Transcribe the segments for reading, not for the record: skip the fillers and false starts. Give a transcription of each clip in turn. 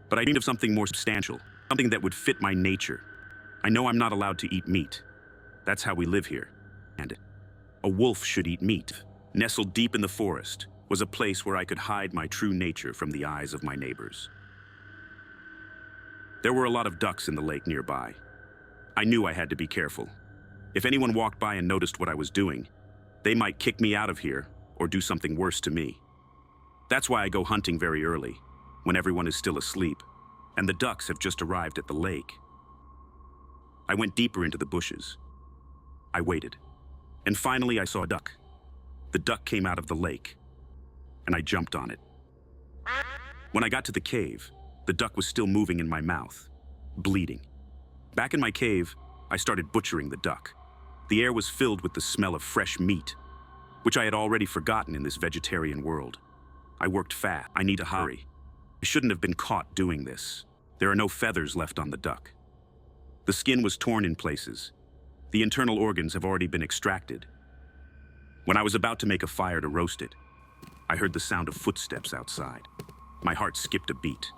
But I dreamed of something more substantial, something that would fit my nature. I know I'm not allowed to eat meat. That's how we live here. And a wolf should eat meat. Nestled deep in the forest was a place where I could hide my true nature from the eyes of my neighbors. There were a lot of ducks in the lake nearby. I knew I had to be careful. If anyone walked by and noticed what I was doing, they might kick me out of here or do something worse to me. That's why I go hunting very early, when everyone is still asleep, and the ducks have just arrived at the lake. I went deeper into the bushes. I waited, and finally I saw a duck. The duck came out of the lake, and I jumped on it. When I got to the cave, the duck was still moving in my mouth, bleeding. Back in my cave, I started butchering the duck. The air was filled with the smell of fresh meat, which I had already forgotten in this vegetarian world. I worked fast. I need to hurry. I shouldn't have been caught doing this. There are no feathers left on the duck. The skin was torn in places. The internal organs have already been extracted. When I was about to make a fire to roast it, I heard the sound of footsteps outside. My heart skipped a beat.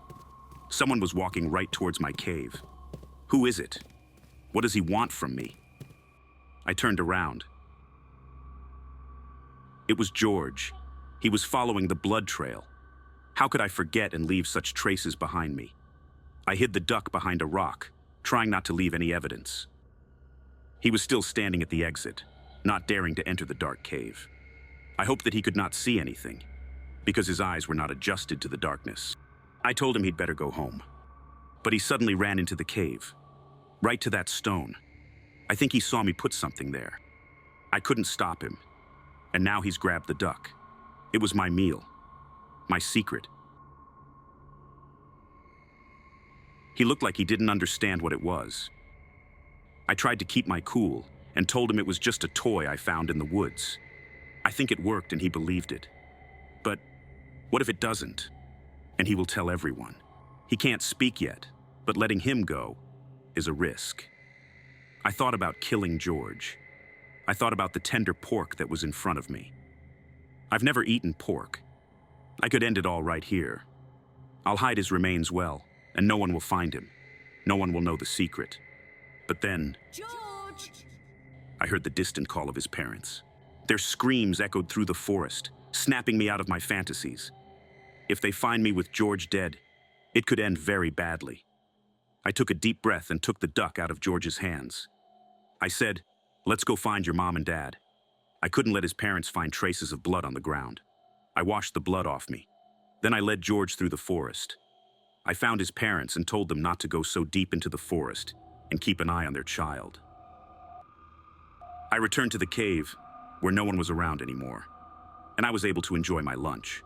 Someone was walking right towards my cave. Who is it? What does he want from me? I turned around. It was George. He was following the blood trail. How could I forget and leave such traces behind me? I hid the duck behind a rock, trying not to leave any evidence. He was still standing at the exit, not daring to enter the dark cave. I hoped that he could not see anything, because his eyes were not adjusted to the darkness. I told him he'd better go home, but he suddenly ran into the cave, right to that stone. I think he saw me put something there. I couldn't stop him, and now he's grabbed the duck. It was my meal, my secret. He looked like he didn't understand what it was. I tried to keep my cool and told him it was just a toy I found in the woods. I think it worked and he believed it. But what if it doesn't? And he will tell everyone. He can't speak yet, but letting him go is a risk. I thought about killing George. I thought about the tender pork that was in front of me. I've never eaten pork. I could end it all right here. I'll hide his remains well, and no one will find him. No one will know the secret. But then, George! I heard the distant call of his parents. Their screams echoed through the forest, snapping me out of my fantasies. If they find me with George dead, it could end very badly. I took a deep breath and took the duck out of George's hands. I said, "Let's go find your mom and dad." I couldn't let his parents find traces of blood on the ground. I washed the blood off me. Then I led George through the forest. I found his parents and told them not to go so deep into the forest and keep an eye on their child. I returned to the cave, where no one was around anymore, and I was able to enjoy my lunch.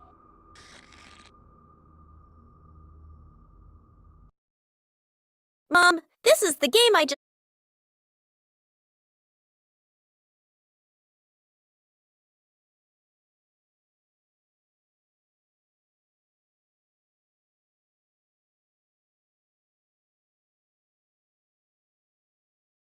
Mom, this is the game I just